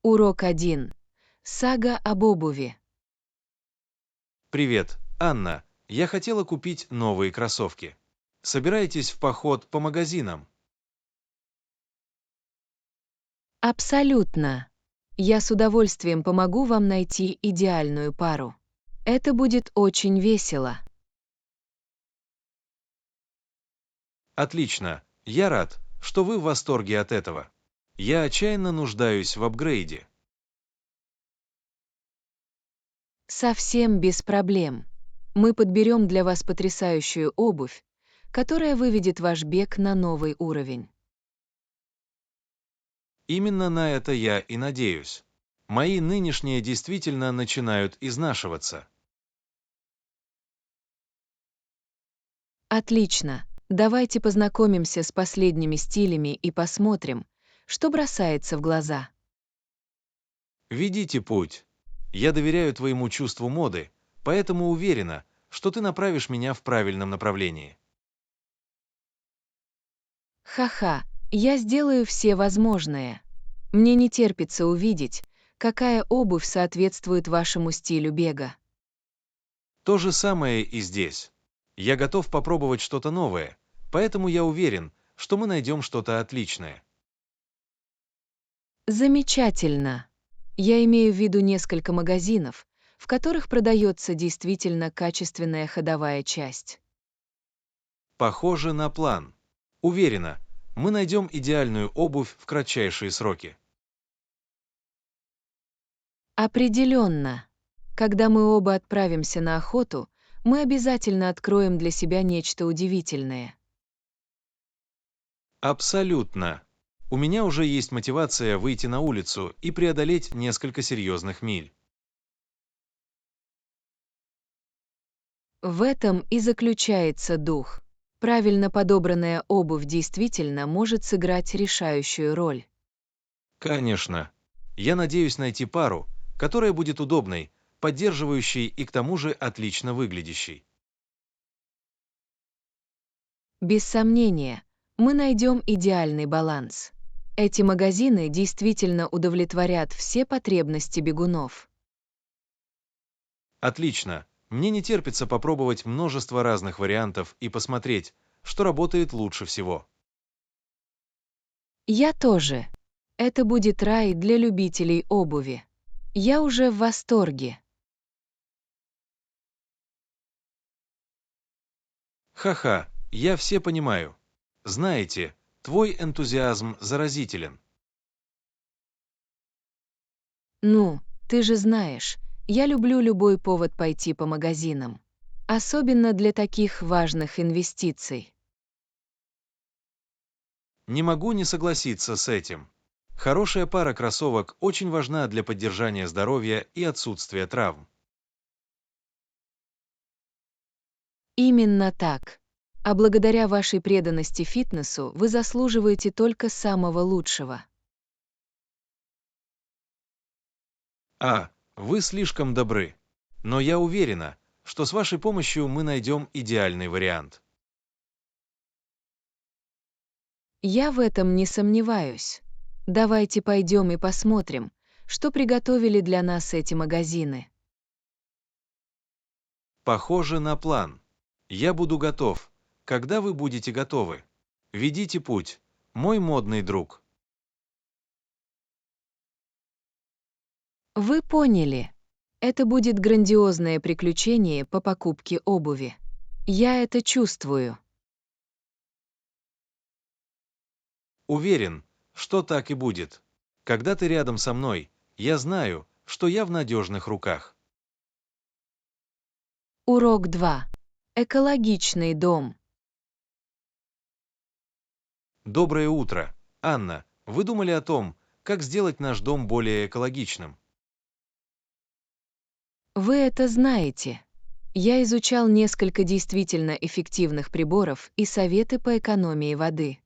Урок 1. Сага об обуви. Привет, Анна. Я хотела купить новые кроссовки. Собираетесь в поход по магазинам? Абсолютно. Я с удовольствием помогу вам найти идеальную пару. Это будет очень весело. Отлично. Я рад, что вы в восторге от этого. Я отчаянно нуждаюсь в апгрейде. Совсем без проблем. Мы подберем для вас потрясающую обувь, которая выведет ваш бег на новый уровень. Именно на это я и надеюсь. Мои нынешние действительно начинают изнашиваться. Отлично. Давайте познакомимся с последними стилями и посмотрим, что бросается в глаза. Ведите путь. Я доверяю твоему чувству моды, поэтому уверена, что ты направишь меня в правильном направлении. Ха-ха, я сделаю все возможное. Мне не терпится увидеть, какая обувь соответствует вашему стилю бега. То же самое и здесь. Я готов попробовать что-то новое, поэтому я уверен, что мы найдем что-то отличное. Замечательно. Я имею в виду несколько магазинов, в которых продается действительно качественная ходовая часть. Похоже на план. Уверена, мы найдем идеальную обувь в кратчайшие сроки. Определенно. Когда мы оба отправимся на охоту, мы обязательно откроем для себя нечто удивительное. Абсолютно. У меня уже есть мотивация выйти на улицу и преодолеть несколько серьезных миль. В этом и заключается дух. Правильно подобранная обувь действительно может сыграть решающую роль. Конечно. Я надеюсь найти пару, которая будет удобной, поддерживающей и к тому же отлично выглядящей. Без сомнения, мы найдем идеальный баланс. Эти магазины действительно удовлетворят все потребности бегунов. Отлично. Мне не терпится попробовать множество разных вариантов и посмотреть, что работает лучше всего. Я тоже. Это будет рай для любителей обуви. Я уже в восторге. Ха-ха, я все понимаю. Знаете, твой энтузиазм заразителен. Ну, ты же знаешь, я люблю любой повод пойти по магазинам. Особенно для таких важных инвестиций. Не могу не согласиться с этим. Хорошая пара кроссовок очень важна для поддержания здоровья и отсутствия травм. Именно так. А благодаря вашей преданности фитнесу вы заслуживаете только самого лучшего. Вы слишком добры. Но я уверена, что с вашей помощью мы найдем идеальный вариант. Я в этом не сомневаюсь. Давайте пойдем и посмотрим, что приготовили для нас эти магазины. Похоже на план. Я буду готов, когда вы будете готовы. Ведите путь, мой модный друг. Вы поняли. Это будет грандиозное приключение по покупке обуви. Я это чувствую. Уверен, что так и будет. Когда ты рядом со мной, я знаю, что я в надежных руках. Урок 2. Экологичный дом. Доброе утро, Анна. Вы думали о том, как сделать наш дом более экологичным? Вы это знаете. Я изучал несколько действительно эффективных приборов и советы по экономии воды.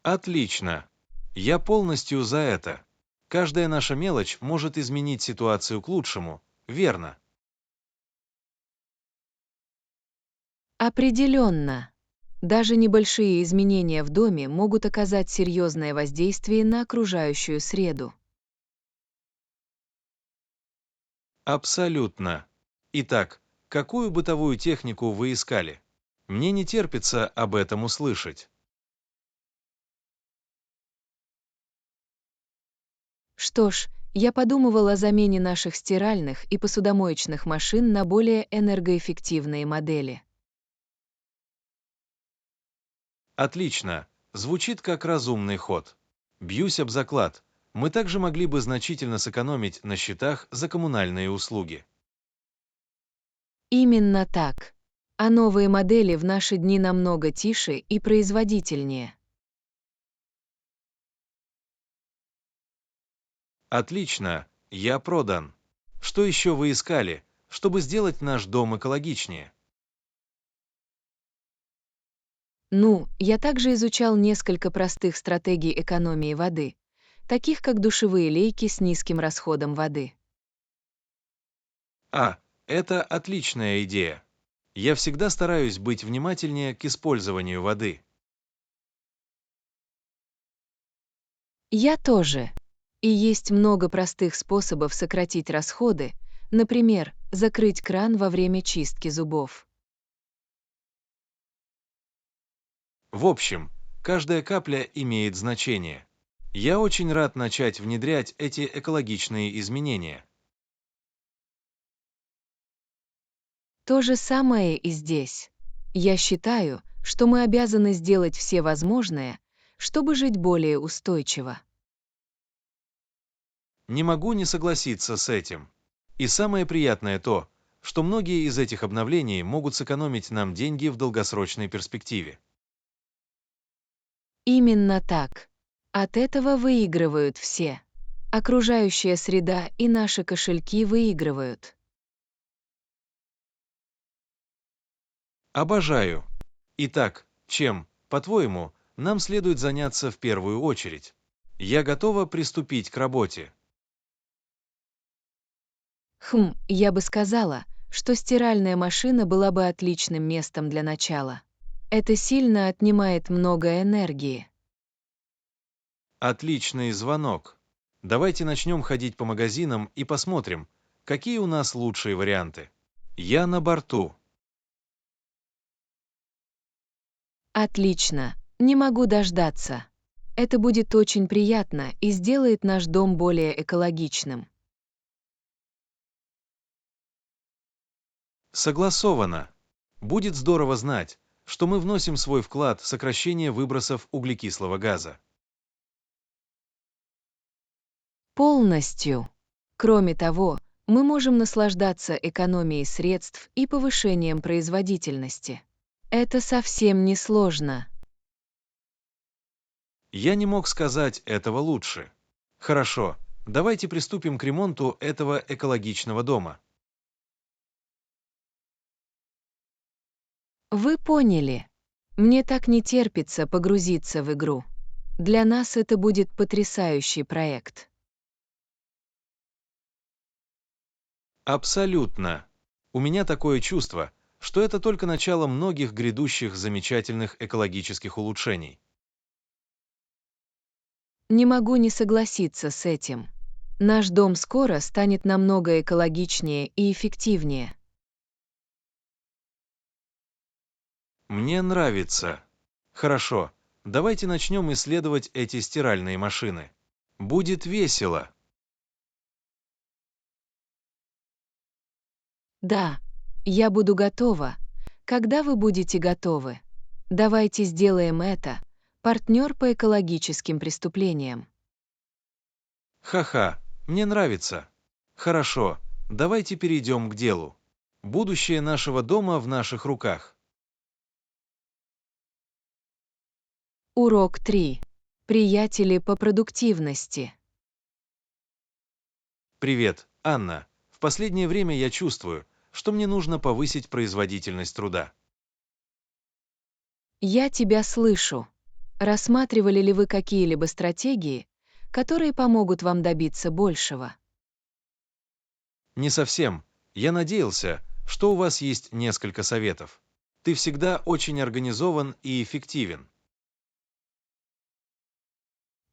Отлично. Я полностью за это. Каждая наша мелочь может изменить ситуацию к лучшему, верно? Определенно. Даже небольшие изменения в доме могут оказать серьезное воздействие на окружающую среду. Абсолютно. Итак, какую бытовую технику вы искали? Мне не терпится об этом услышать. Что ж, я подумывал о замене наших стиральных и посудомоечных машин на более энергоэффективные модели. Отлично. Звучит как разумный ход. Бьюсь об заклад. Мы также могли бы значительно сэкономить на счетах за коммунальные услуги. Именно так. А новые модели в наши дни намного тише и производительнее. Отлично. Я продан. Что еще вы искали, чтобы сделать наш дом экологичнее? Ну, я также изучал несколько простых стратегий экономии воды, таких как душевые лейки с низким расходом воды. Это отличная идея. Я всегда стараюсь быть внимательнее к использованию воды. Я тоже. И есть много простых способов сократить расходы, например, закрыть кран во время чистки зубов. В общем, каждая капля имеет значение. Я очень рад начать внедрять эти экологичные изменения. То же самое и здесь. Я считаю, что мы обязаны сделать все возможное, чтобы жить более устойчиво. Не могу не согласиться с этим. И самое приятное то, что многие из этих обновлений могут сэкономить нам деньги в долгосрочной перспективе. Именно так. От этого выигрывают все. Окружающая среда и наши кошельки выигрывают. Обожаю. Итак, чем, по-твоему, нам следует заняться в первую очередь? Я готова приступить к работе. Я бы сказала, что стиральная машина была бы отличным местом для начала. Это сильно отнимает много энергии. Отличный звонок. Давайте начнем ходить по магазинам и посмотрим, какие у нас лучшие варианты. Я на борту. Отлично, не могу дождаться. Это будет очень приятно и сделает наш дом более экологичным. Согласовано. Будет здорово знать, что мы вносим свой вклад в сокращение выбросов углекислого газа. Полностью. Кроме того, мы можем наслаждаться экономией средств и повышением производительности. Это совсем не сложно. Я не мог сказать этого лучше. Хорошо, давайте приступим к ремонту этого экологичного дома. Вы поняли. Мне так не терпится погрузиться в игру. Для нас это будет потрясающий проект. Абсолютно. У меня такое чувство, что это только начало многих грядущих замечательных экологических улучшений. Не могу не согласиться с этим. Наш дом скоро станет намного экологичнее и эффективнее. Мне нравится. Хорошо, давайте начнем исследовать эти стиральные машины. Будет весело. Да, я буду готова. Когда вы будете готовы? Давайте сделаем это. Партнер по экологическим преступлениям. Ха-ха, мне нравится. Хорошо, давайте перейдем к делу. Будущее нашего дома в наших руках. Урок 3. Приятели по продуктивности. Привет, Анна. В последнее время я чувствую, что мне нужно повысить производительность труда. Я тебя слышу. Рассматривали ли вы какие-либо стратегии, которые помогут вам добиться большего? Не совсем. Я надеялся, что у вас есть несколько советов. Ты всегда очень организован и эффективен.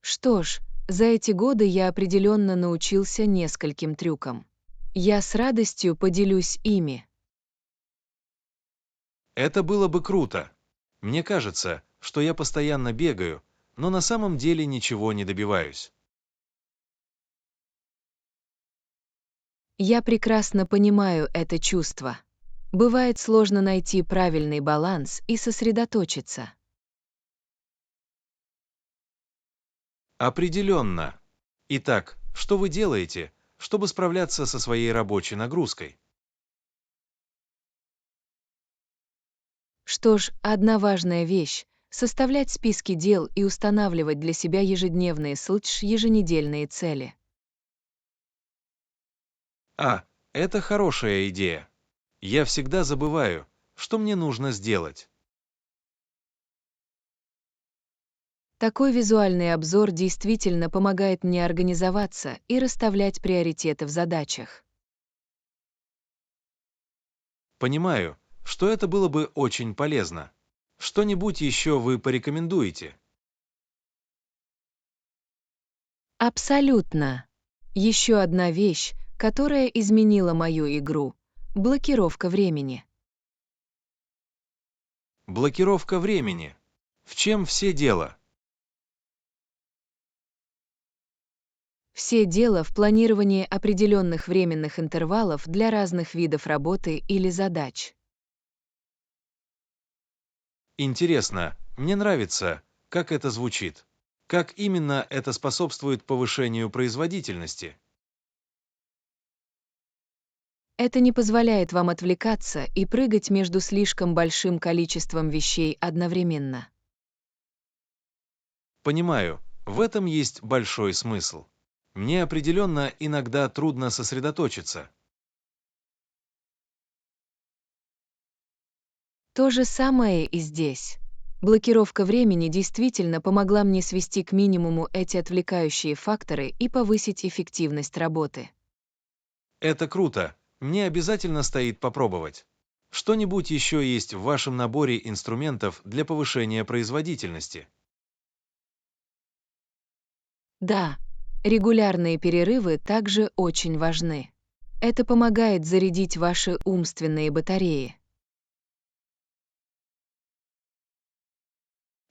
Что ж, за эти годы я определенно научился нескольким трюкам. Я с радостью поделюсь ими. Это было бы круто. Мне кажется, что я постоянно бегаю, но на самом деле ничего не добиваюсь. Я прекрасно понимаю это чувство. Бывает сложно найти правильный баланс и сосредоточиться. Определенно. Итак, что вы делаете, чтобы справляться со своей рабочей нагрузкой? Что ж, одна важная вещь — составлять списки дел и устанавливать для себя ежедневные еженедельные цели. Это хорошая идея. Я всегда забываю, что мне нужно сделать. Такой визуальный обзор действительно помогает мне организоваться и расставлять приоритеты в задачах. Понимаю, что это было бы очень полезно. Что-нибудь еще вы порекомендуете? Абсолютно. Еще одна вещь, которая изменила мою игру — блокировка времени. Блокировка времени. В чем все дело? Все дело в планировании определенных временных интервалов для разных видов работы или задач. Интересно, мне нравится, как это звучит. Как именно это способствует повышению производительности? Это не позволяет вам отвлекаться и прыгать между слишком большим количеством вещей одновременно. Понимаю, в этом есть большой смысл. Мне определенно иногда трудно сосредоточиться. То же самое и здесь. Блокировка времени действительно помогла мне свести к минимуму эти отвлекающие факторы и повысить эффективность работы. Это круто, мне обязательно стоит попробовать. Что-нибудь еще есть в вашем наборе инструментов для повышения производительности? Да, регулярные перерывы также очень важны. Это помогает зарядить ваши умственные батареи.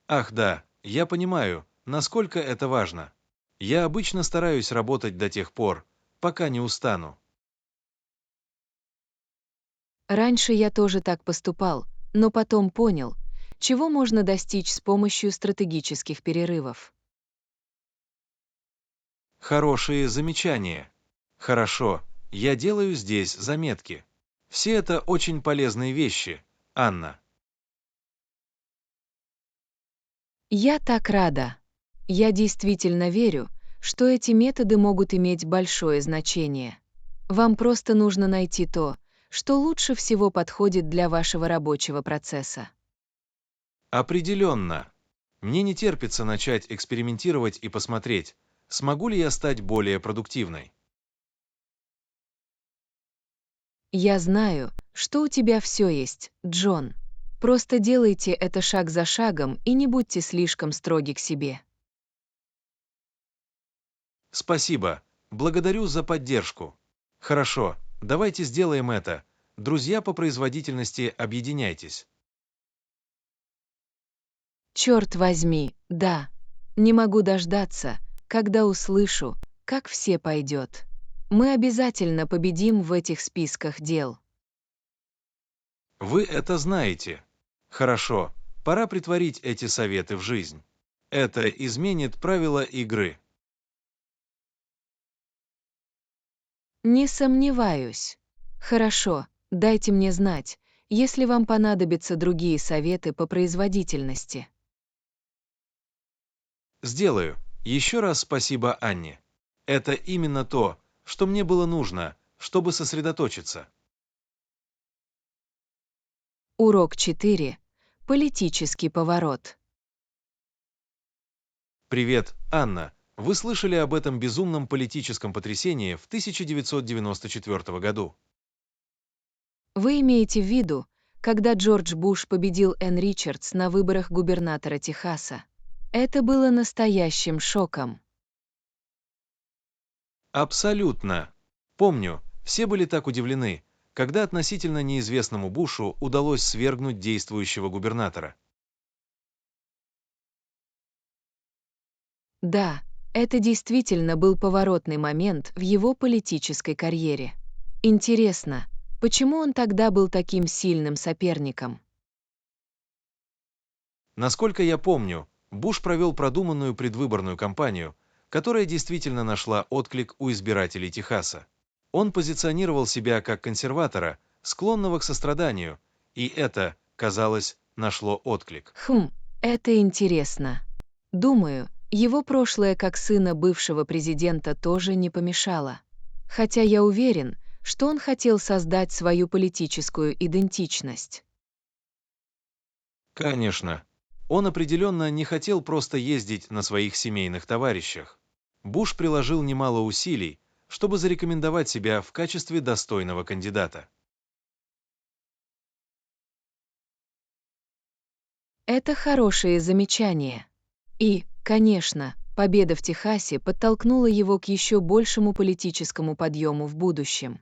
Ах да, я понимаю, насколько это важно. Я обычно стараюсь работать до тех пор, пока не устану. Раньше я тоже так поступал, но потом понял, чего можно достичь с помощью стратегических перерывов. Хорошие замечания. Хорошо, я делаю здесь заметки. Все это очень полезные вещи, Анна. Я так рада. Я действительно верю, что эти методы могут иметь большое значение. Вам просто нужно найти то, что лучше всего подходит для вашего рабочего процесса. Определенно. Мне не терпится начать экспериментировать и посмотреть, смогу ли я стать более продуктивной. Я знаю, что у тебя все есть, Джон. Просто делайте это шаг за шагом и не будьте слишком строги к себе. Спасибо, благодарю за поддержку. Хорошо, давайте сделаем это. Друзья по производительности, объединяйтесь. Черт возьми, да. Не могу дождаться, когда услышу, как все пойдет. Мы обязательно победим в этих списках дел. Вы это знаете. Хорошо, пора притворить эти советы в жизнь. Это изменит правила игры. Не сомневаюсь. Хорошо, дайте мне знать, если вам понадобятся другие советы по производительности. Сделаю. Еще раз спасибо Анне. Это именно то, что мне было нужно, чтобы сосредоточиться. Урок 4. Политический поворот. Привет, Анна. Вы слышали об этом безумном политическом потрясении в 1994 году? Вы имеете в виду, когда Джордж Буш победил Энн Ричардс на выборах губернатора Техаса. Это было настоящим шоком. Абсолютно. Помню, все были так удивлены, когда относительно неизвестному Бушу удалось свергнуть действующего губернатора. Да, это действительно был поворотный момент в его политической карьере. Интересно, почему он тогда был таким сильным соперником? Насколько я помню, Буш провел продуманную предвыборную кампанию, которая действительно нашла отклик у избирателей Техаса. Он позиционировал себя как консерватора, склонного к состраданию, и это, казалось, нашло отклик. Это интересно. Думаю, его прошлое как сына бывшего президента тоже не помешало. Хотя я уверен, что он хотел создать свою политическую идентичность. Конечно, он определенно не хотел просто ездить на своих семейных товарищах. Буш приложил немало усилий, чтобы зарекомендовать себя в качестве достойного кандидата. Это хорошее замечание. И, конечно, победа в Техасе подтолкнула его к еще большему политическому подъему в будущем.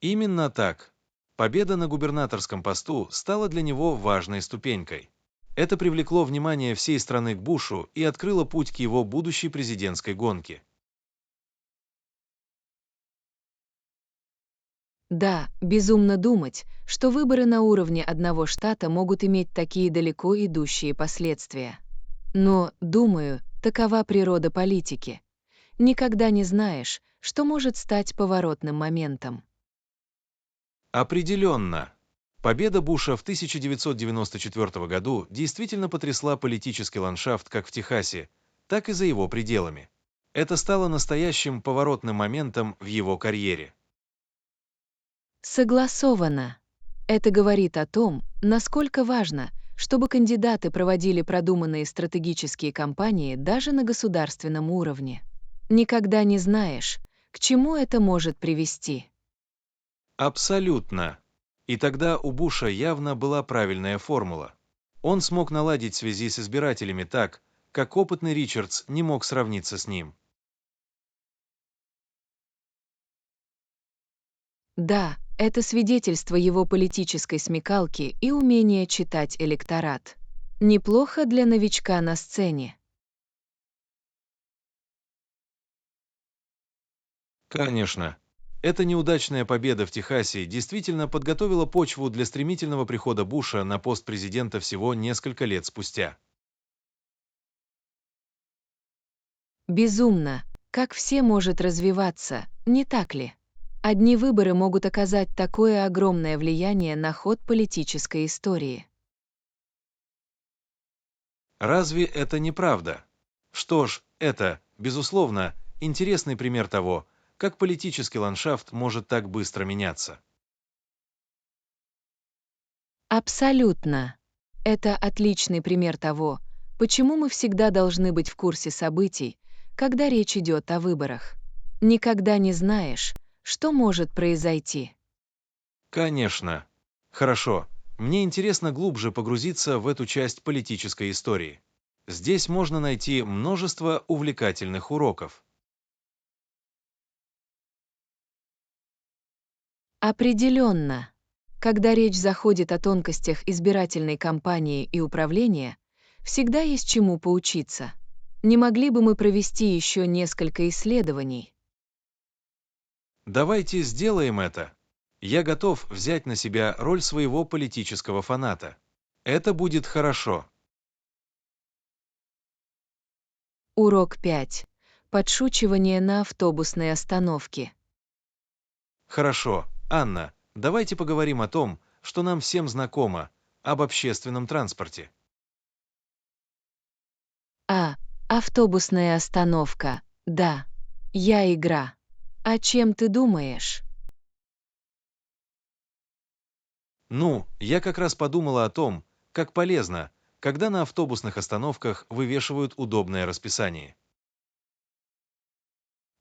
Именно так. Победа на губернаторском посту стала для него важной ступенькой. Это привлекло внимание всей страны к Бушу и открыло путь к его будущей президентской гонке. Да, безумно думать, что выборы на уровне одного штата могут иметь такие далеко идущие последствия. Но, думаю, такова природа политики. Никогда не знаешь, что может стать поворотным моментом. Определенно. Победа Буша в 1994 году действительно потрясла политический ландшафт как в Техасе, так и за его пределами. Это стало настоящим поворотным моментом в его карьере. Согласовано. Это говорит о том, насколько важно, чтобы кандидаты проводили продуманные стратегические кампании даже на государственном уровне. Никогда не знаешь, к чему это может привести. Абсолютно. И тогда у Буша явно была правильная формула. Он смог наладить связи с избирателями так, как опытный Ричардс не мог сравниться с ним. Да, это свидетельство его политической смекалки и умения читать электорат. Неплохо для новичка на сцене. Конечно. Эта неудачная победа в Техасе действительно подготовила почву для стремительного прихода Буша на пост президента всего несколько лет спустя. Безумно, как все может развиваться, не так ли? Одни выборы могут оказать такое огромное влияние на ход политической истории. Разве это не правда? Что ж, это, безусловно, интересный пример того, как политический ландшафт может так быстро меняться. Абсолютно. Это отличный пример того, почему мы всегда должны быть в курсе событий, когда речь идет о выборах. Никогда не знаешь, что может произойти. Конечно. Хорошо. Мне интересно глубже погрузиться в эту часть политической истории. Здесь можно найти множество увлекательных уроков. Определенно. Когда речь заходит о тонкостях избирательной кампании и управления, всегда есть чему поучиться. Не могли бы мы провести еще несколько исследований? Давайте сделаем это. Я готов взять на себя роль своего политического фаната. Это будет хорошо. Урок 5. Подшучивание на автобусной остановке. Хорошо, Анна, давайте поговорим о том, что нам всем знакомо, об общественном транспорте. Автобусная остановка. Да. Я игра. О чем ты думаешь? Ну, я как раз подумала о том, как полезно, когда на автобусных остановках вывешивают удобное расписание.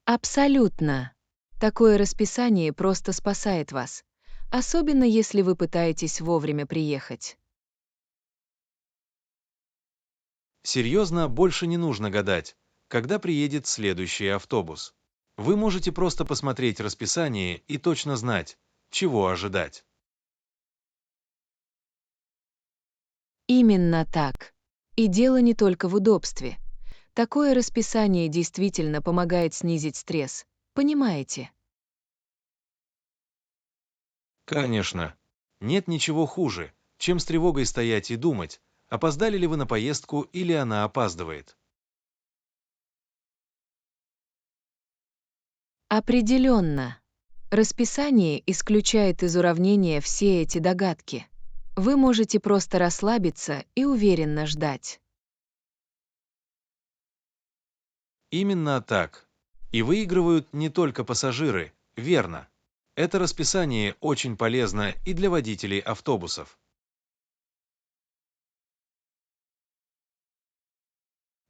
Абсолютно. Такое расписание просто спасает вас. особенно если вы пытаетесь вовремя приехать. Серьезно, больше не нужно гадать, когда приедет следующий автобус. Вы можете просто посмотреть расписание и точно знать, чего ожидать. Именно так. И дело не только в удобстве. Такое расписание действительно помогает снизить стресс, понимаете? Конечно. Нет ничего хуже, чем с тревогой стоять и думать, опоздали ли вы на поездку или она опаздывает. Определенно. Расписание исключает из уравнения все эти догадки. Вы можете просто расслабиться и уверенно ждать. Именно так. И выигрывают не только пассажиры, верно. Это расписание очень полезно и для водителей автобусов.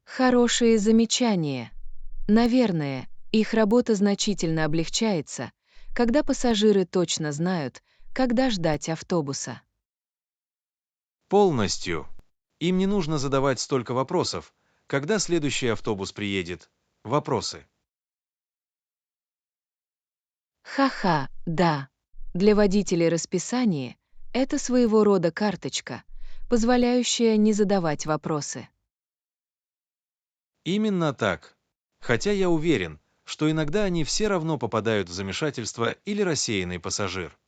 Хорошие замечания. Наверное, их работа значительно облегчается, когда пассажиры точно знают, когда ждать автобуса. Полностью. Им не нужно задавать столько вопросов, когда следующий автобус приедет. Вопросы. Ха-ха, да. Для водителей расписание — это своего рода карточка, позволяющая не задавать вопросы. Именно так. Хотя я уверен, что иногда они все равно попадают в замешательство или рассеянный пассажир.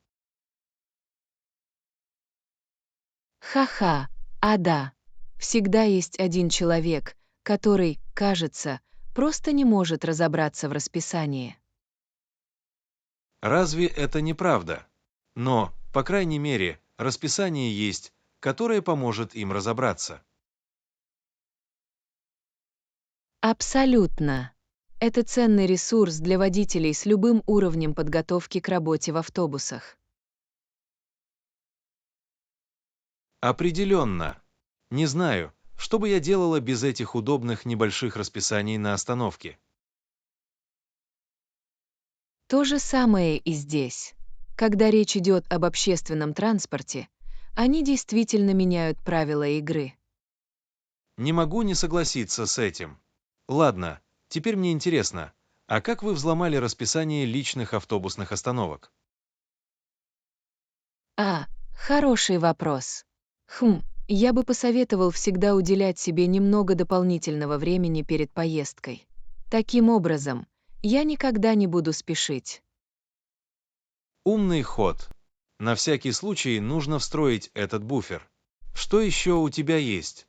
Ха-ха, а да. Всегда есть один человек, который, кажется, просто не может разобраться в расписании. Разве это не правда? Но, по крайней мере, расписание есть, которое поможет им разобраться. Абсолютно. Это ценный ресурс для водителей с любым уровнем подготовки к работе в автобусах. Определенно. Не знаю, что бы я делала без этих удобных небольших расписаний на остановке. То же самое и здесь. Когда речь идет об общественном транспорте, они действительно меняют правила игры. Не могу не согласиться с этим. Ладно, теперь мне интересно, а как вы взломали расписание личных автобусных остановок? Хороший вопрос. Я бы посоветовал всегда уделять себе немного дополнительного времени перед поездкой. Таким образом, я никогда не буду спешить. Умный ход. На всякий случай нужно встроить этот буфер. Что еще у тебя есть?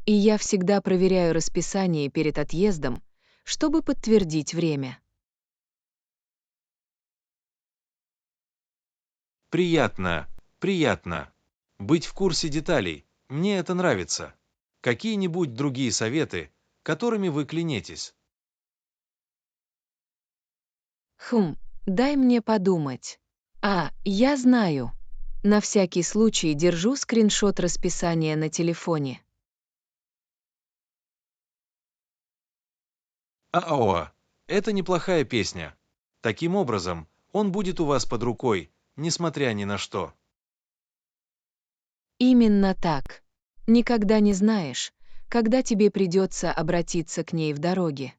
И я всегда проверяю расписание перед отъездом, чтобы подтвердить время. Приятно, приятно. Быть в курсе деталей. Мне это нравится. Какие-нибудь другие советы, которыми вы клянетесь? Хм, дай мне подумать. Я знаю. На всякий случай держу скриншот расписания на телефоне. АОА. Это неплохая песня. Таким образом, он будет у вас под рукой, несмотря ни на что. Именно так. Никогда не знаешь, когда тебе придется обратиться к ней в дороге.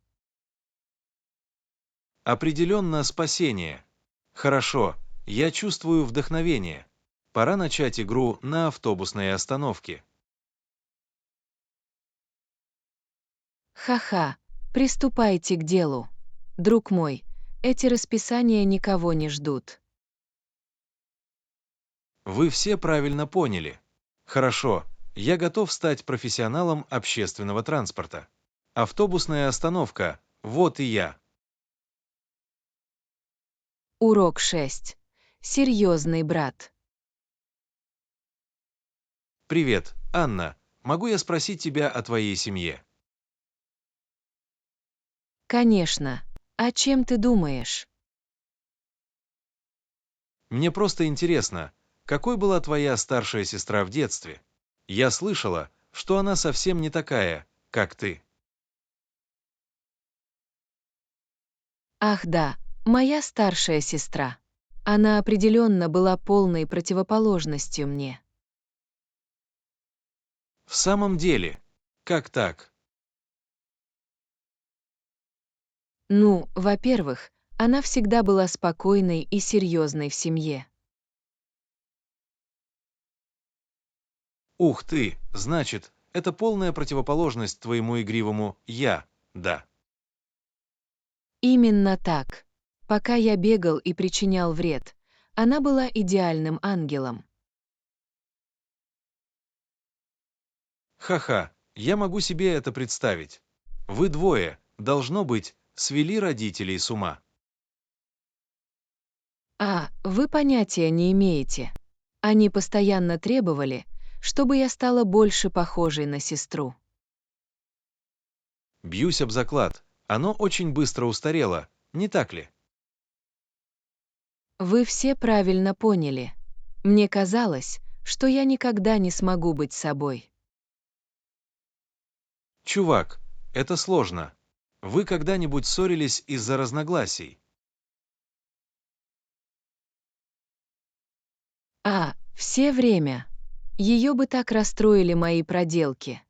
Определенно спасение. Хорошо, я чувствую вдохновение. Пора начать игру на автобусной остановке. Ха-ха, приступайте к делу. Друг мой, эти расписания никого не ждут. Вы все правильно поняли. Хорошо, я готов стать профессионалом общественного транспорта. Автобусная остановка, вот и я. Урок 6. Серьезный брат. Привет, Анна. Могу я спросить тебя о твоей семье? Конечно. О чем ты думаешь? Мне просто интересно, какой была твоя старшая сестра в детстве? Я слышала, что она совсем не такая, как ты. Ах да, моя старшая сестра. Она определенно была полной противоположностью мне. В самом деле, как так? Ну, во-первых, она всегда была спокойной и серьезной в семье. Ух ты, значит, это полная противоположность твоему игривому «я», да. Именно так. Пока я бегал и причинял вред, она была идеальным ангелом. Ха-ха, я могу себе это представить. Вы двое, должно быть, свели родителей с ума. А, вы понятия не имеете. Они постоянно требовали, чтобы я стала больше похожей на сестру. Бьюсь об заклад, оно очень быстро устарело, не так ли? Вы все правильно поняли. Мне казалось, что я никогда не смогу быть собой. Чувак, это сложно. Вы когда-нибудь ссорились из-за разногласий? А, все время. Ее бы так расстроили мои проделки.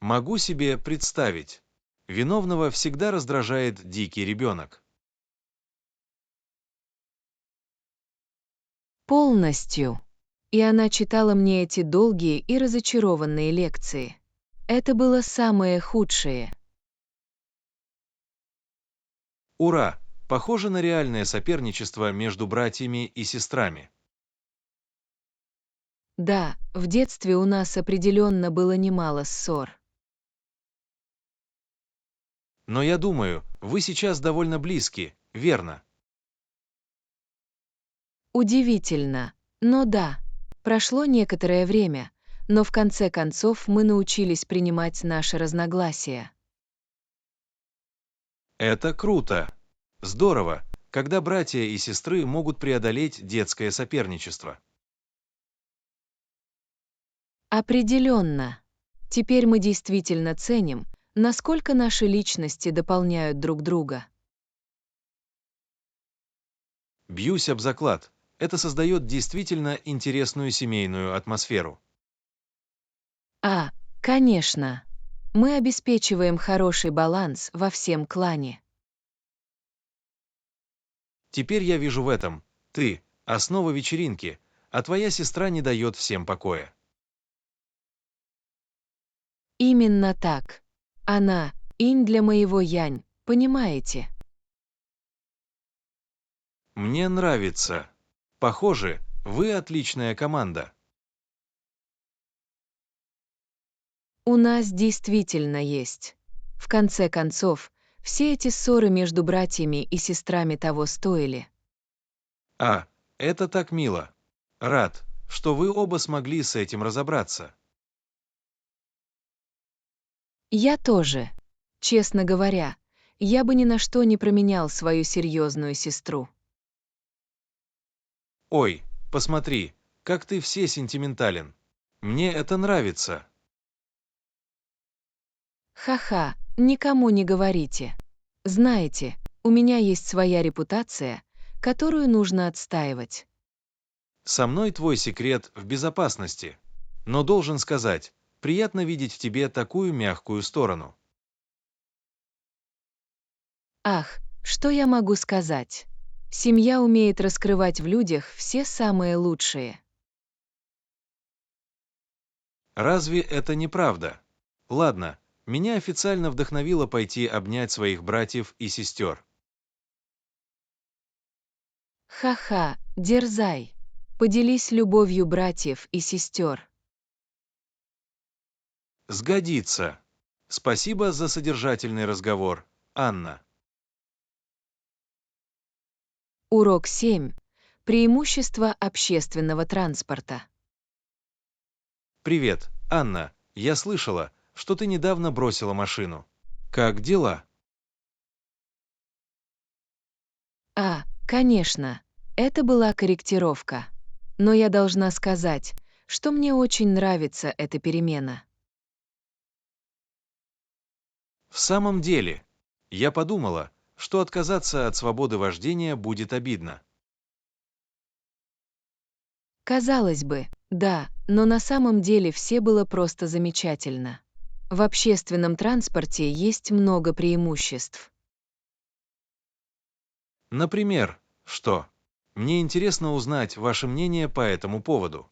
Могу себе представить. Виновного всегда раздражает дикий ребенок. Полностью. И она читала мне эти долгие и разочарованные лекции. Это было самое худшее. Ура! Похоже на реальное соперничество между братьями и сестрами. Да, в детстве у нас определенно было немало ссор. Но я думаю, вы сейчас довольно близки, верно? Удивительно. Но да, прошло некоторое время, но в конце концов мы научились принимать наши разногласия. Это круто. Здорово, когда братья и сестры могут преодолеть детское соперничество. Определенно. Теперь мы действительно ценим, насколько наши личности дополняют друг друга. Бьюсь об заклад. Это создает действительно интересную семейную атмосферу. А, конечно. Мы обеспечиваем хороший баланс во всем клане. Теперь я вижу в этом. Ты– основа вечеринки, а твоя сестра не дает всем покоя. Именно так. Она– инь для моего янь, понимаете? Мне нравится. Похоже, вы отличная команда. У нас действительно есть. В конце концов, все эти ссоры между братьями и сестрами того стоили. А, это так мило. Рад, что вы оба смогли с этим разобраться. Я тоже. Честно говоря, я бы ни на что не променял свою серьезную сестру. Ой, посмотри, как ты все сентиментален. Мне это нравится. Ха-ха, никому не говорите. Знаете, у меня есть своя репутация, которую нужно отстаивать. Со мной твой секрет в безопасности. Но должен сказать, приятно видеть в тебе такую мягкую сторону. Ах, что я могу сказать? Семья умеет раскрывать в людях все самые лучшие. Разве это не правда? Ладно, меня официально вдохновило пойти обнять своих братьев и сестер. Ха-ха, дерзай. Поделись любовью братьев и сестер. Сгодится. Спасибо за содержательный разговор, Анна. Урок 7. Преимущества общественного транспорта. Привет, Анна. Я слышала, что ты недавно бросила машину. Как дела? А, конечно, это была корректировка. Но я должна сказать, что мне очень нравится эта перемена. В самом деле, я подумала, что отказаться от свободы вождения будет обидно. Казалось бы, да, но на самом деле все было просто замечательно. В общественном транспорте есть много преимуществ. Например, что? Мне интересно узнать ваше мнение по этому поводу.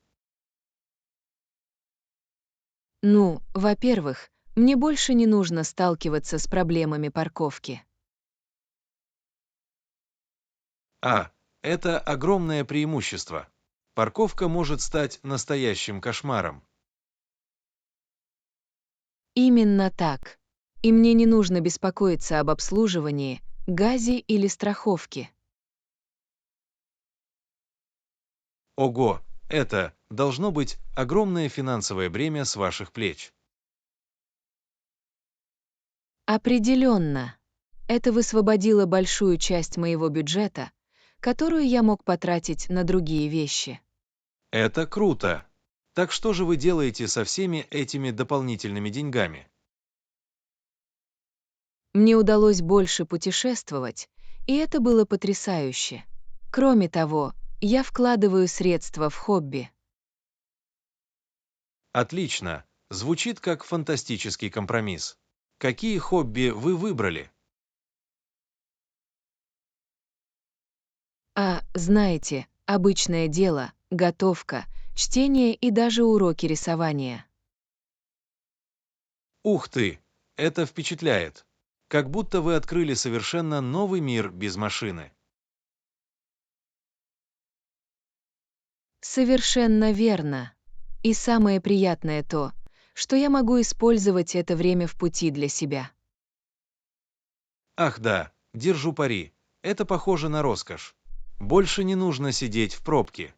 Ну, во-первых, мне больше не нужно сталкиваться с проблемами парковки. А. Это огромное преимущество. Парковка может стать настоящим кошмаром. Именно так. И мне не нужно беспокоиться об обслуживании, газе или страховке. Ого, это должно быть огромное финансовое бремя с ваших плеч. Определенно. Это высвободило большую часть моего бюджета, которую я мог потратить на другие вещи. Это круто. Так что же вы делаете со всеми этими дополнительными деньгами? Мне удалось больше путешествовать, и это было потрясающе. Кроме того, я вкладываю средства в хобби. Отлично. Звучит как фантастический компромисс. Какие хобби вы выбрали? А, знаете, обычное дело, готовка, чтение и даже уроки рисования. Ух ты, это впечатляет. Как будто вы открыли совершенно новый мир без машины. Совершенно верно. И самое приятное то, что я могу использовать это время в пути для себя. Ах да, держу пари. Это похоже на роскошь. Больше не нужно сидеть в пробке.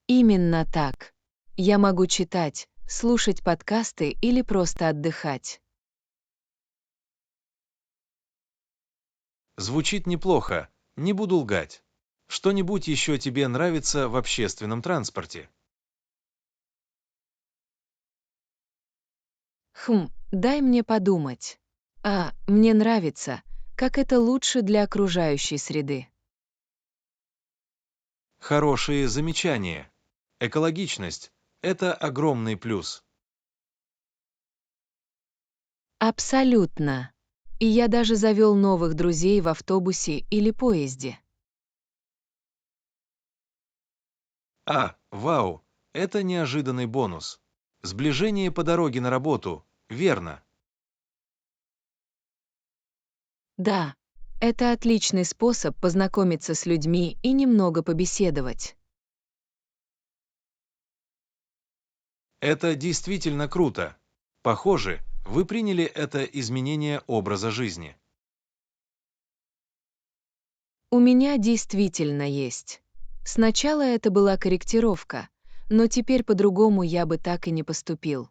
Именно так. Я могу читать, слушать подкасты или просто отдыхать. Звучит неплохо, не буду лгать. Что-нибудь еще тебе нравится в общественном транспорте? Дай мне подумать. А, мне нравится, как это лучше для окружающей среды. Хорошие замечания. Экологичность– это огромный плюс. Абсолютно. И я даже завел новых друзей в автобусе или поезде. Вау, это неожиданный бонус. Сближение по дороге на работу, верно. Да, это отличный способ познакомиться с людьми и немного побеседовать. Это действительно круто. Похоже, вы приняли это изменение образа жизни. У меня действительно есть. Сначала это была корректировка, но теперь по-другому я бы так и не поступил.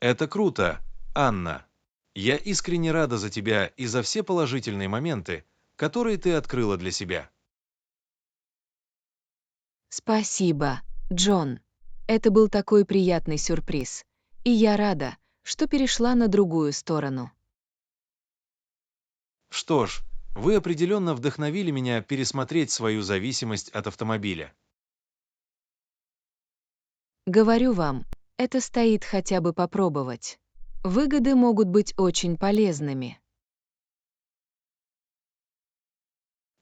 Это круто, Анна. Я искренне рада за тебя и за все положительные моменты, которые ты открыла для себя. Спасибо, Джон. Это был такой приятный сюрприз. И я рада, что перешла на другую сторону. Что ж, вы определенно вдохновили меня пересмотреть свою зависимость от автомобиля. Говорю вам, это стоит хотя бы попробовать. Выгоды могут быть очень полезными.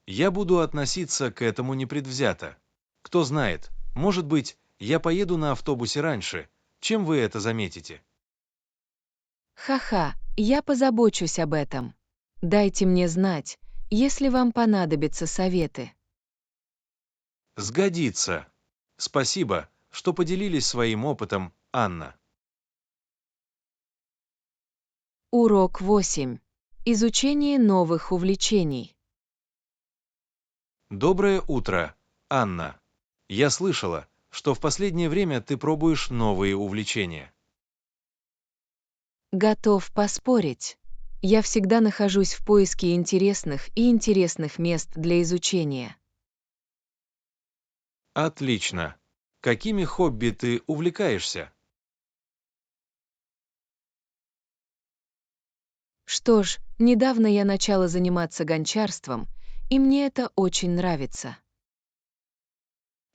Я буду относиться к этому непредвзято. Кто знает, может быть, я поеду на автобусе раньше, чем вы это заметите. Ха-ха, я позабочусь об этом. Дайте мне знать, если вам понадобятся советы. Сгодится. Спасибо, что поделились своим опытом, Анна. Урок 8. Изучение новых увлечений. Доброе утро, Анна. Я слышала, что в последнее время ты пробуешь новые увлечения. Готов поспорить. Я всегда нахожусь в поиске интересных мест для изучения. Отлично. Какими хобби ты увлекаешься? Что ж, недавно я начала заниматься гончарством, и мне это очень нравится.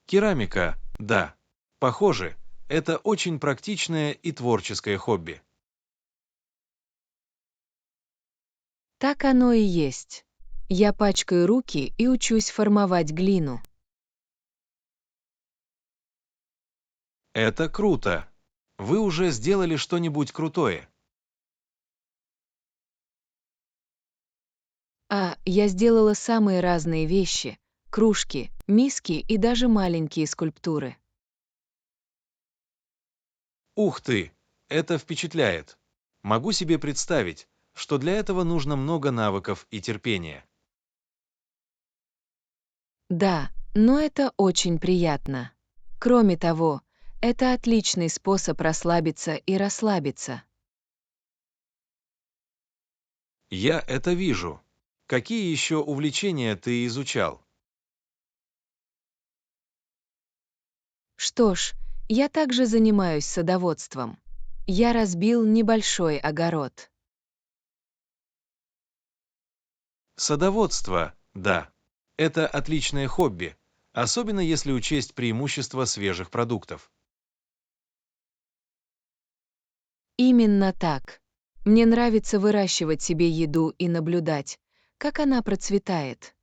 Керамика, да. Похоже, это очень практичное и творческое хобби. Так оно и есть. Я пачкаю руки и учусь формовать глину. Это круто. Вы уже сделали что-нибудь крутое. Я сделала самые разные вещи: кружки, миски и даже маленькие скульптуры. Ух ты, это впечатляет. Могу себе представить, что для этого нужно много навыков и терпения. Да, но это очень приятно. Кроме того, это отличный способ расслабиться и расслабиться. Я это вижу. Какие еще увлечения ты изучал? Что ж, я также занимаюсь садоводством. Я разбил небольшой огород. Садоводство, да. Это отличное хобби, особенно если учесть преимущества свежих продуктов. Именно так. Мне нравится выращивать себе еду и наблюдать, как она процветает.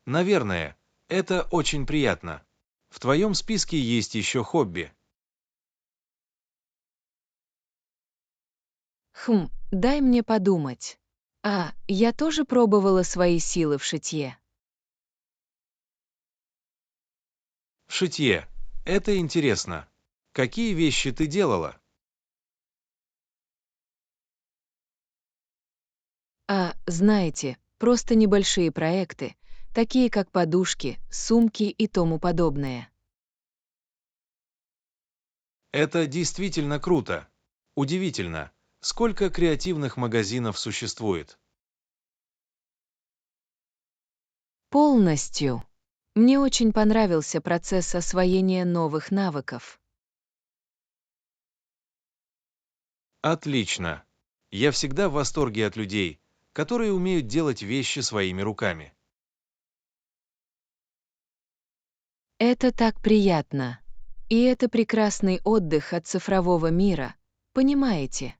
Наверное, это очень приятно. В твоем списке есть еще хобби. Дай мне подумать. Я тоже пробовала свои силы в шитье. Шитье. Это интересно. Какие вещи ты делала? Знаете, просто небольшие проекты, такие как подушки, сумки и тому подобное. Это действительно круто. Удивительно, сколько креативных магазинов существует. Полностью. Мне очень понравился процесс освоения новых навыков. Отлично. Я всегда в восторге от людей, которые умеют делать вещи своими руками. Это так приятно. И это прекрасный отдых от цифрового мира, понимаете?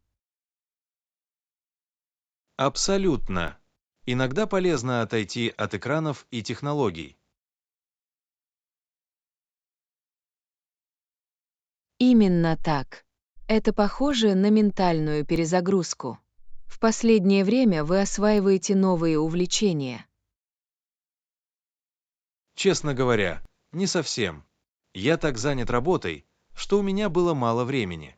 Абсолютно. Иногда полезно отойти от экранов и технологий. Именно так. Это похоже на ментальную перезагрузку. В последнее время вы осваиваете новые увлечения. Честно говоря, не совсем. Я так занят работой, что у меня было мало времени.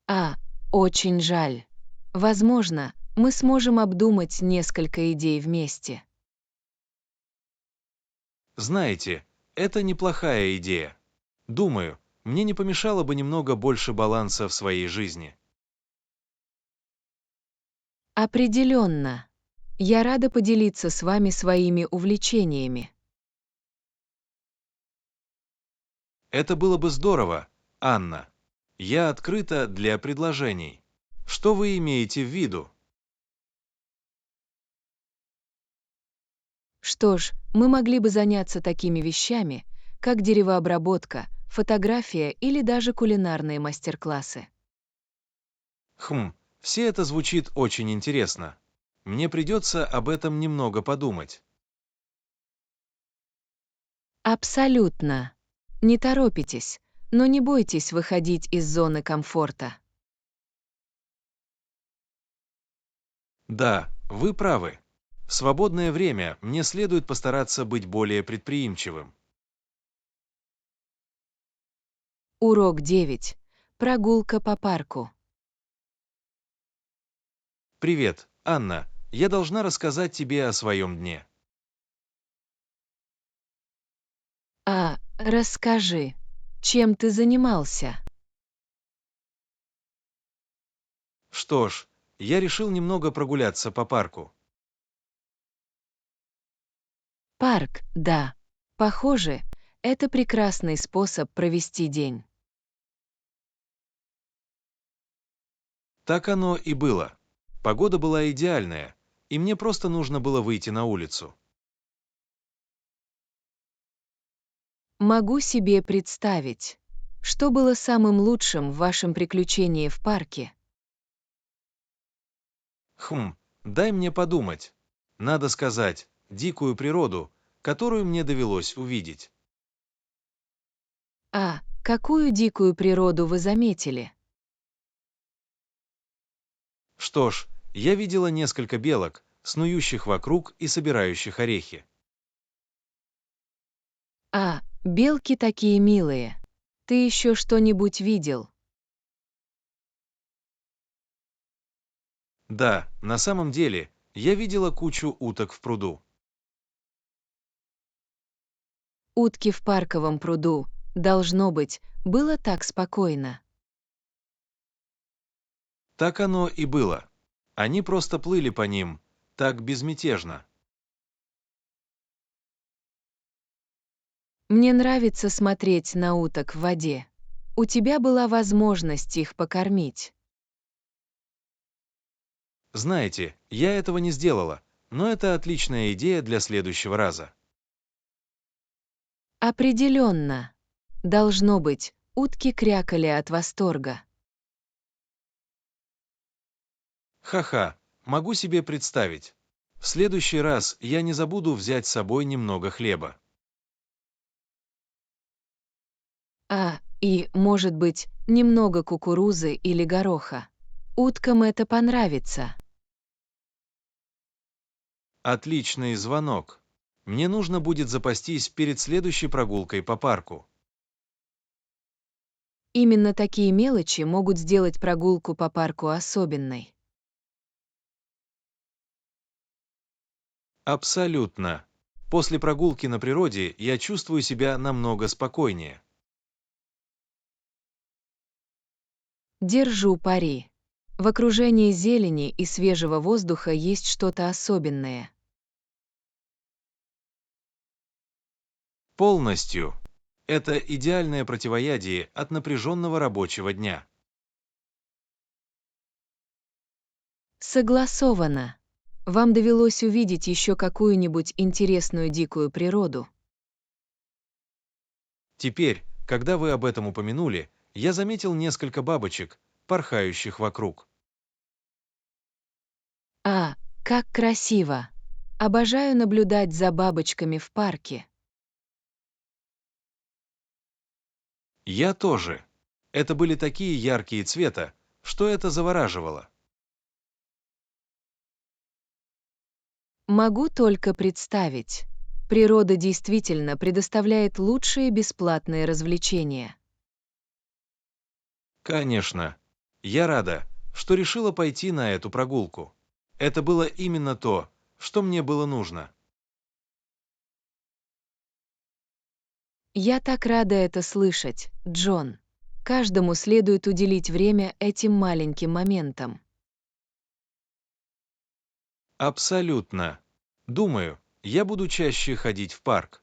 А, Очень жаль. Возможно, мы сможем обдумать несколько идей вместе. Знаете, это неплохая идея. Думаю, мне не помешало бы немного больше баланса в своей жизни. Определенно. Я рада поделиться с вами своими увлечениями. Это было бы здорово, Анна. Я открыта для предложений. Что вы имеете в виду? Что ж, мы могли бы заняться такими вещами, как деревообработка, фотография или даже кулинарные мастер-классы. Все это звучит очень интересно. Мне придется об этом немного подумать. Абсолютно. Не торопитесь, но не бойтесь выходить из зоны комфорта. Да, вы правы. В свободное время мне следует постараться быть более предприимчивым. Урок 9. Прогулка по парку. Привет, Анна. Я должна рассказать тебе о своем дне. Расскажи, чем ты занимался? Что ж, я решил немного прогуляться по парку. Парк, да. Похоже, это прекрасный способ провести день. Так оно и было. Погода была идеальная, и мне просто нужно было выйти на улицу. Могу себе представить. Что было самым лучшим в вашем приключении в парке? Дай мне подумать. Надо сказать, дикую природу, которую мне довелось увидеть. А, какую дикую природу вы заметили? Что ж, я видела несколько белок, снующих вокруг и собирающих орехи. А, белки такие милые. Ты еще что-нибудь видел? Да, на самом деле, я видела кучу уток в пруду. Утки в парковом пруду, должно быть, было так спокойно. Так оно и было. Они просто плыли по ним, так безмятежно. Мне нравится смотреть на уток в воде. У тебя была возможность их покормить. Знаете, я этого не сделала, но это отличная идея для следующего раза. Определенно. Должно быть, утки крякали от восторга. Ха-ха, могу себе представить. В следующий раз я не забуду взять с собой немного хлеба. А, и, может быть, немного кукурузы или гороха. Уткам это понравится. Отличный звонок. Мне нужно будет запастись перед следующей прогулкой по парку. Именно такие мелочи могут сделать прогулку по парку особенной. Абсолютно. После прогулки на природе я чувствую себя намного спокойнее. Держу пари. В окружении зелени и свежего воздуха есть что-то особенное. Полностью. Это идеальное противоядие от напряженного рабочего дня. Согласовано. Вам довелось увидеть еще какую-нибудь интересную дикую природу? Теперь, когда вы об этом упомянули, я заметил несколько бабочек, порхающих вокруг. А, как красиво! Обожаю наблюдать за бабочками в парке. Я тоже. Это были такие яркие цвета, что это завораживало. Могу только представить. Природа действительно предоставляет лучшие бесплатные развлечения. Конечно. Я рада, что решила пойти на эту прогулку. Это было именно то, что мне было нужно. Я так рада это слышать, Джон. Каждому следует уделить время этим маленьким моментам. Абсолютно. Думаю, я буду чаще ходить в парк.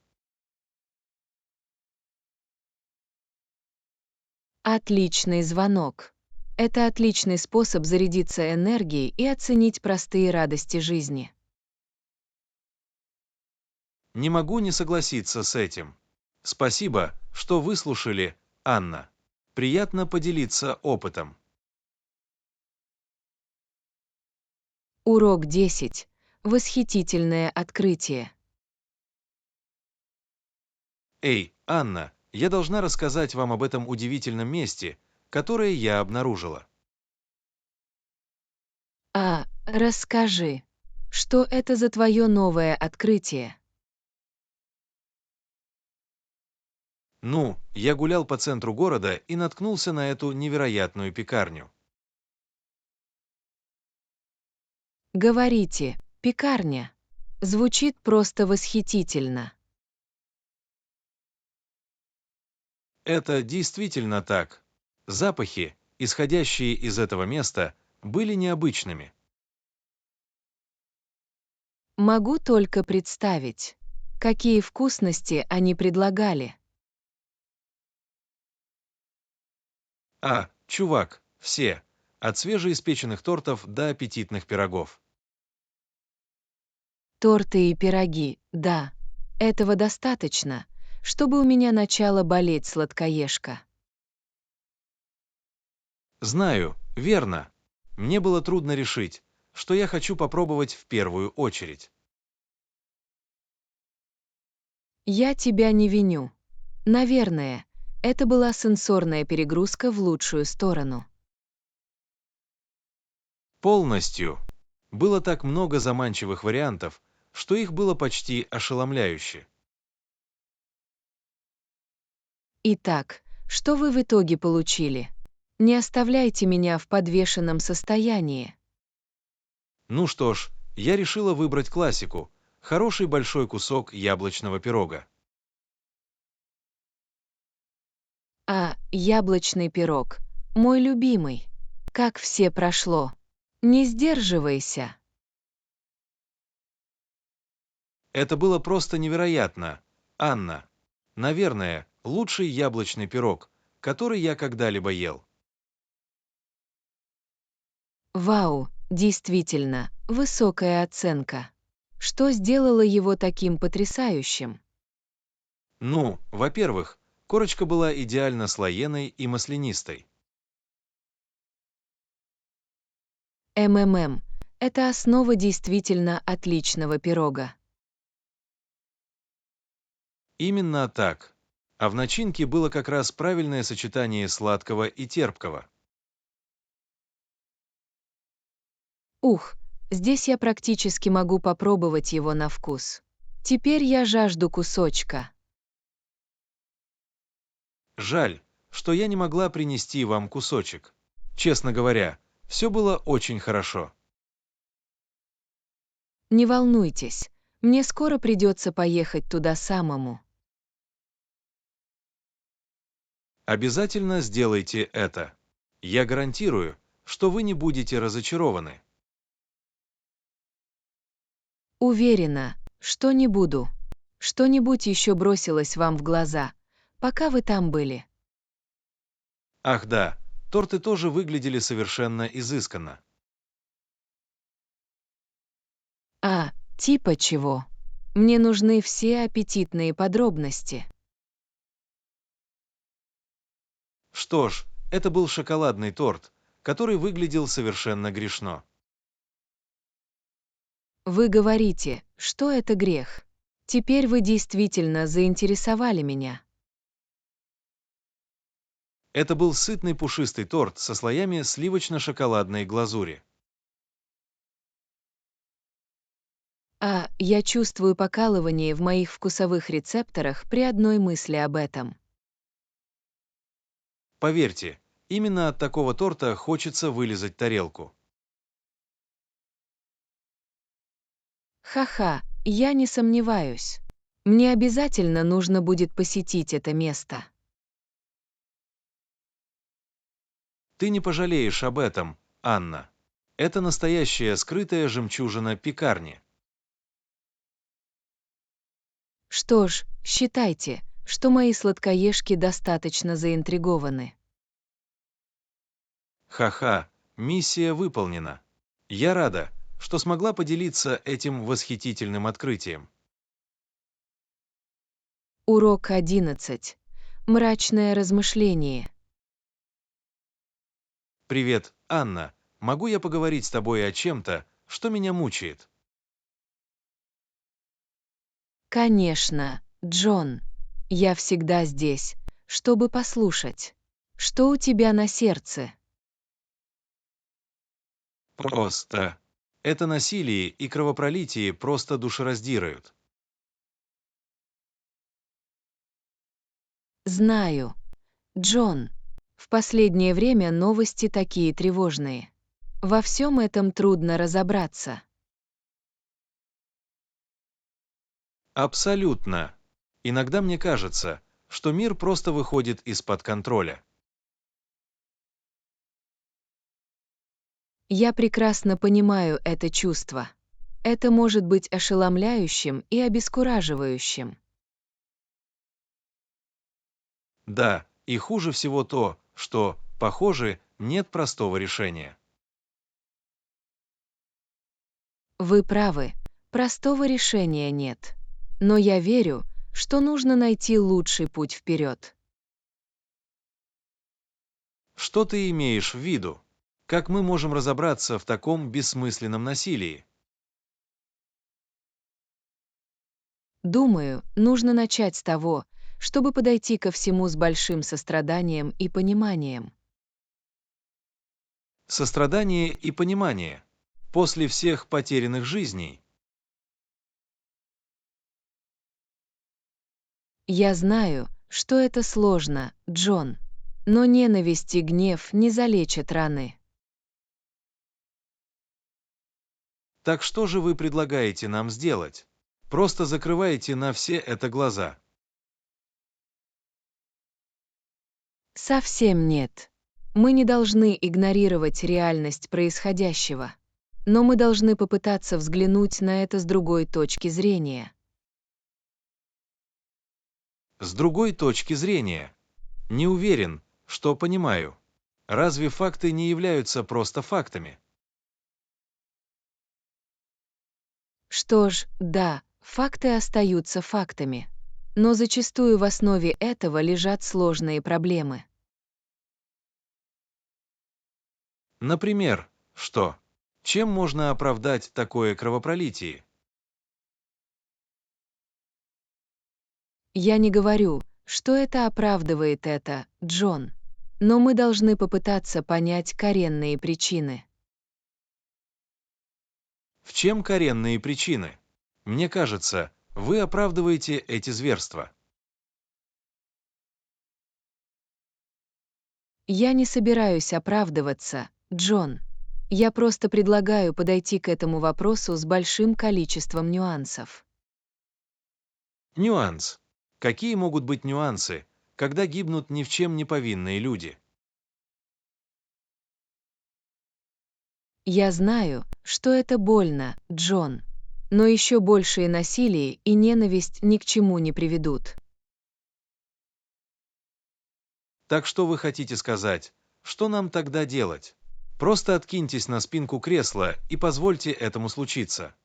Отличный звонок. Это отличный способ зарядиться энергией и оценить простые радости жизни. Не могу не согласиться с этим. Спасибо, что выслушали, Анна. Приятно поделиться опытом. Урок 10. Восхитительное открытие. Эй, Анна, я должна рассказать вам об этом удивительном месте, которое я обнаружила. А, расскажи, что это за твое новое открытие? Ну, я гулял по центру города и наткнулся на эту невероятную пекарню. Говорите, пекарня. Звучит просто восхитительно. Это действительно так. Запахи, исходящие из этого места, были необычными. Могу только представить, какие вкусности они предлагали. Чувак, все. От свежеиспеченных тортов до аппетитных пирогов. Торты и пироги, да. Этого достаточно, чтобы у меня начала болеть сладкоежка. Знаю, верно. Мне было трудно решить, что я хочу попробовать в первую очередь. Я тебя не виню. Наверное, это была сенсорная перегрузка в лучшую сторону. Полностью. Было так много заманчивых вариантов, что их было почти ошеломляюще. Итак, что вы в итоге получили? Не оставляйте меня в подвешенном состоянии. Ну что ж, я решила выбрать классику. Хороший большой кусок яблочного пирога. А, яблочный пирог. Мой любимый. Как все прошло. Не сдерживайся. Это было просто невероятно, Анна. Наверное, лучший яблочный пирог, который я когда-либо ел. Вау, действительно, высокая оценка. Что сделало его таким потрясающим? Ну, во-первых, корочка была идеально слоеной и маслянистой. МММ. Это основа действительно отличного пирога. Именно так. А в начинке было как раз правильное сочетание сладкого и терпкого. Ух, здесь я практически могу попробовать его на вкус. Теперь я жажду кусочка. Жаль, что я не могла принести вам кусочек. Честно говоря, все было очень хорошо. Не волнуйтесь, мне скоро придется поехать туда самому. Обязательно сделайте это. Я гарантирую, что вы не будете разочарованы. Уверена, что не буду. Что-нибудь еще бросилось вам в глаза, пока вы там были. Ах да, торты тоже выглядели совершенно изысканно. А, типа чего? Мне нужны все аппетитные подробности. Что ж, это был шоколадный торт, который выглядел совершенно грешно. Вы говорите, что это грех. Теперь вы действительно заинтересовали меня. Это был сытный пушистый торт со слоями сливочно-шоколадной глазури. А, я чувствую покалывание в моих вкусовых рецепторах при одной мысли об этом. Поверьте, именно от такого торта хочется вылизать тарелку. Ха-ха, я не сомневаюсь. Мне обязательно нужно будет посетить это место. Ты не пожалеешь об этом, Анна. Это настоящая скрытая жемчужина пекарни. Что ж, считайте, что мои сладкоежки достаточно заинтригованы. Ха-ха, миссия выполнена. Я рада, что смогла поделиться этим восхитительным открытием. Урок 11. Мрачное размышление. Привет, Анна. Могу я поговорить с тобой о чем-то, что меня мучает? Конечно, Джон. Я всегда здесь, чтобы послушать. Что у тебя на сердце? Просто. Это насилие и кровопролитие просто душераздирают. Знаю. Джон. В последнее время новости такие тревожные. Во всем этом трудно разобраться. Абсолютно. Иногда мне кажется, что мир просто выходит из-под контроля. Я прекрасно понимаю это чувство. Это может быть ошеломляющим и обескураживающим. Да, и хуже всего то, что, похоже, нет простого решения. Вы правы, простого решения нет. Но я верю, что нужно найти лучший путь вперед. Что ты имеешь в виду? Как мы можем разобраться в таком бессмысленном насилии? Думаю, нужно начать с того, чтобы подойти ко всему с большим состраданием и пониманием. Сострадание и понимание. После всех потерянных жизней. Я знаю, что это сложно, Джон. Но ненависть и гнев не залечат раны. Так что же вы предлагаете нам сделать? Просто закрываете на все это глаза. Совсем нет. Мы не должны игнорировать реальность происходящего. Но мы должны попытаться взглянуть на это с другой точки зрения. С другой точки зрения. Не уверен, что понимаю. Разве факты не являются просто фактами? Что ж, да, факты остаются фактами. Но зачастую в основе этого лежат сложные проблемы. Например, что? Чем можно оправдать такое кровопролитие? Я не говорю, что это оправдывает это, Джон. Но мы должны попытаться понять коренные причины. В чем коренные причины? Мне кажется, вы оправдываете эти зверства. Я не собираюсь оправдываться, Джон. Я просто предлагаю подойти к этому вопросу с большим количеством нюансов. Нюанс. Какие могут быть нюансы, когда гибнут ни в чем не повинные люди? Я знаю, что это больно, Джон. Но еще большее насилие и ненависть ни к чему не приведут. Так что вы хотите сказать? Что нам тогда делать? Просто откиньтесь на спинку кресла и позвольте этому случиться.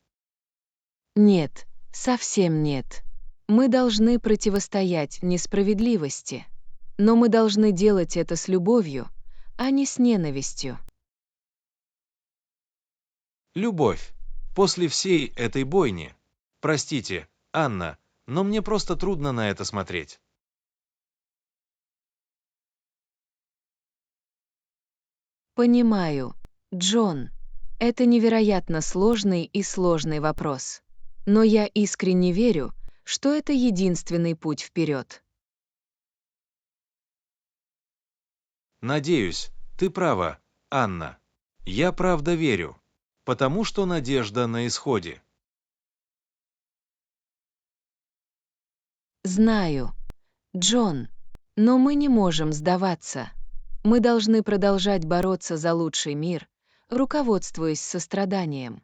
Нет, совсем нет. Мы должны противостоять несправедливости. Но мы должны делать это с любовью, а не с ненавистью. Любовь. После всей этой бойни. Простите, Анна, но мне просто трудно на это смотреть. Понимаю, Джон. Это невероятно сложный и сложный вопрос. Но я искренне верю, что это единственный путь вперед. Надеюсь, ты права, Анна. Я правда верю. Потому что надежда на исходе. Знаю, Джон. Но мы не можем сдаваться. Мы должны продолжать бороться за лучший мир, руководствуясь состраданием.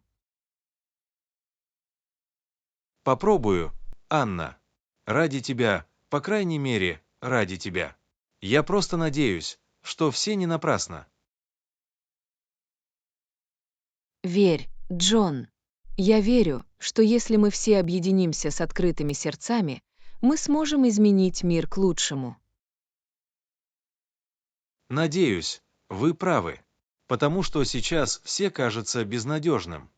Попробую, Анна. Ради тебя, по крайней мере, ради тебя. Я просто надеюсь, что все не напрасно. Верь, Джон. Я верю, что если мы все объединимся с открытыми сердцами, мы сможем изменить мир к лучшему. Надеюсь, вы правы. Потому что сейчас все кажется безнадежным.